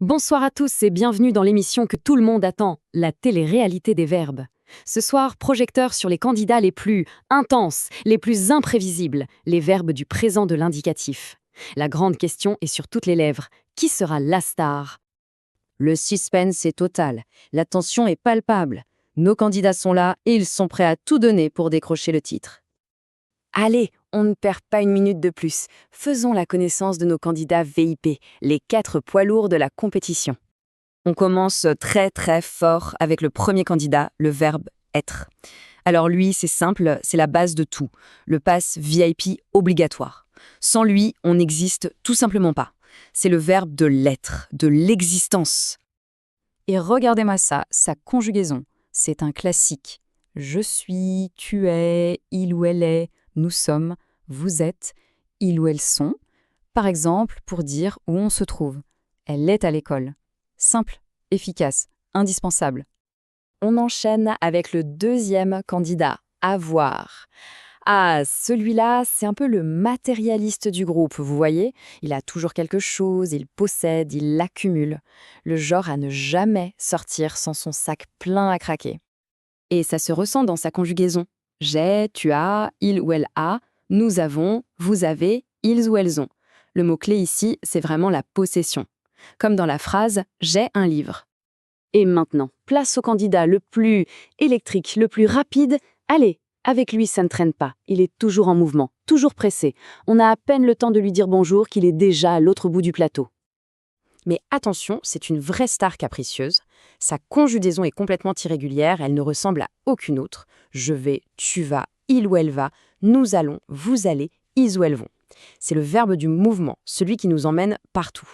Bonsoir à tous et bienvenue dans l'émission que tout le monde attend, la télé-réalité des verbes. Ce soir, projecteur sur les candidats les plus intenses, les plus imprévisibles, les verbes du présent de l'indicatif. La grande question est sur toutes les lèvres. Qui sera la star? Le suspense est total, la tension est palpable. Nos candidats sont là et ils sont prêts à tout donner pour décrocher le titre. Allez, on ne perd pas une minute de plus. Faisons la connaissance de nos candidats VIP, les 4 poids lourds de la compétition. On commence très fort avec le premier candidat, le verbe être. Alors lui, c'est simple, c'est la base de tout, le pass VIP obligatoire. Sans lui, on n'existe tout simplement pas. C'est le verbe de l'être, de l'existence. Et regardez-moi ça, sa conjugaison. C'est un classique. Je suis, tu es, il ou elle est, nous sommes, vous êtes, ils ou elles sont. Par exemple, pour dire où on se trouve. Elle est à l'école. Simple, efficace, indispensable. On enchaîne avec le deuxième candidat, avoir. Ah, celui-là, c'est un peu le matérialiste du groupe, vous voyez? Il a toujours quelque chose, il possède, il l'accumule. Le genre à ne jamais sortir sans son sac plein à craquer. Et ça se ressent dans sa conjugaison. J'ai, tu as, il ou elle a, nous avons, vous avez, ils ou elles ont. Le mot-clé ici, c'est vraiment la possession. Comme dans la phrase « j'ai un livre ». Et maintenant, place au candidat le plus électrique, le plus rapide. Allez, avec lui, ça ne traîne pas. Il est toujours en mouvement, toujours pressé. On a à peine le temps de lui dire bonjour qu'il est déjà à l'autre bout du plateau. Mais attention, c'est une vraie star capricieuse. Sa conjugaison est complètement irrégulière, elle ne ressemble à aucune autre. Je vais, tu vas, il ou elle va, nous allons, vous allez, ils ou elles vont. C'est le verbe du mouvement, celui qui nous emmène partout.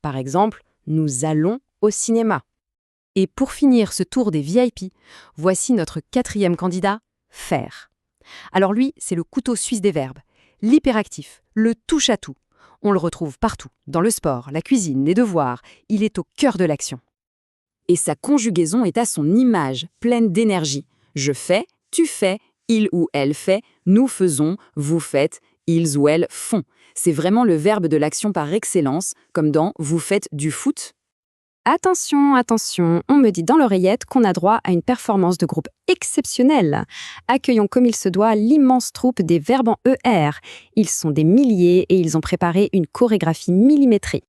Par exemple, nous allons au cinéma. Et pour finir ce tour des VIP, voici notre quatrième candidat, faire. Alors lui, c'est le couteau suisse des verbes, l'hyperactif, le touche-à-tout. On le retrouve partout, dans le sport, la cuisine, les devoirs. Il est au cœur de l'action. Et sa conjugaison est à son image, pleine d'énergie. Je fais, tu fais, il ou elle fait, nous faisons, vous faites, ils ou elles font. C'est vraiment le verbe de l'action par excellence, comme dans « vous faites du foot ». Attention, attention, on me dit dans l'oreillette qu'on a droit à une performance de groupe exceptionnelle. Accueillons comme il se doit l'immense troupe des verbes en ER. Ils sont des milliers et ils ont préparé une chorégraphie millimétrée.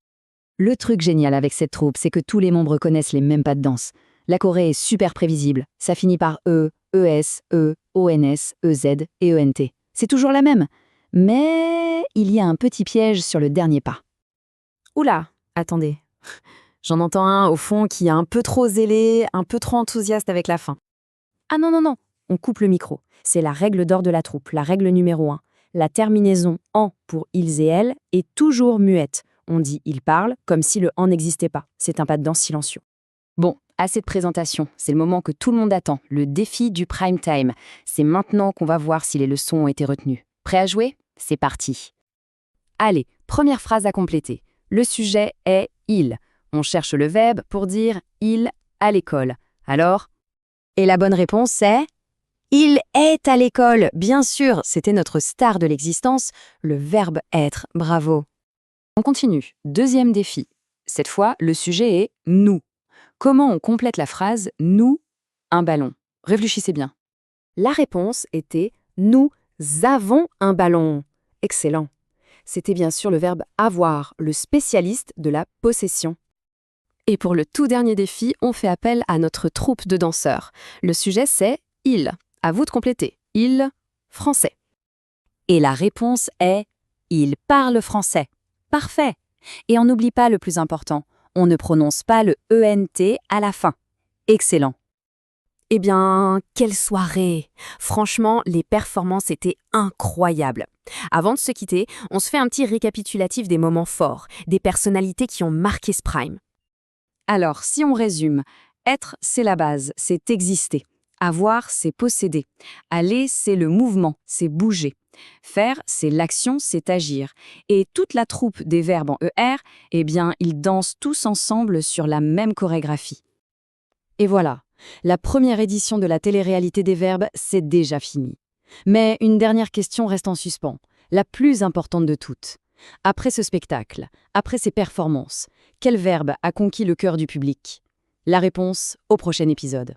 Le truc génial avec cette troupe, c'est que tous les membres connaissent les mêmes pas de danse. La choré est super prévisible. Ça finit par E, ES, E, ONS, EZ et ENT. C'est toujours la même. Mais il y a un petit piège sur le dernier pas. Oula, attendez. J'en entends un au fond qui est un peu trop zélé, un peu trop enthousiaste avec la fin. Ah non, on coupe le micro. C'est la règle d'or de la troupe, la règle numéro 1. La terminaison « en » pour « ils et elles » est toujours muette. On dit « ils parlent » comme si le « en » n'existait pas. C'est un pas de danse silencieux. Bon, assez de présentation. C'est le moment que tout le monde attend, le défi du prime time. C'est maintenant qu'on va voir si les leçons ont été retenues. Prêt à jouer? C'est parti. Allez, première phrase à compléter. Le sujet est « il ». On cherche le verbe pour dire « il à l'école ». Alors? Et la bonne réponse c'est « il est à l'école ». Bien sûr, c'était notre star de l'existence, le verbe « être ». Bravo. On continue. Deuxième défi. Cette fois, le sujet est « nous ». Comment on complète la phrase « nous, un ballon ». Réfléchissez bien. La réponse était « nous avons un ballon ». Excellent. C'était bien sûr le verbe « avoir », le spécialiste de la possession. Et pour le tout dernier défi, on fait appel à notre troupe de danseurs. Le sujet, c'est « il ». À vous de compléter. Il, français. Et la réponse est « il parle français ». Parfait. Et on n'oublie pas le plus important. On ne prononce pas le ENT à la fin. Excellent. Eh bien, quelle soirée! Franchement, les performances étaient incroyables. Avant de se quitter, on se fait un petit récapitulatif des moments forts, des personnalités qui ont marqué ce prime. Alors, si on résume, être, c'est la base, c'est exister. Avoir, c'est posséder. Aller, c'est le mouvement, c'est bouger. Faire, c'est l'action, c'est agir. Et toute la troupe des verbes en ER, eh bien, ils dansent tous ensemble sur la même chorégraphie. Et voilà, la première édition de la télé-réalité des verbes, c'est déjà fini. Mais une dernière question reste en suspens, la plus importante de toutes. Après ce spectacle, après ces performances, quel verbe a conquis le cœur du public? La réponse au prochain épisode.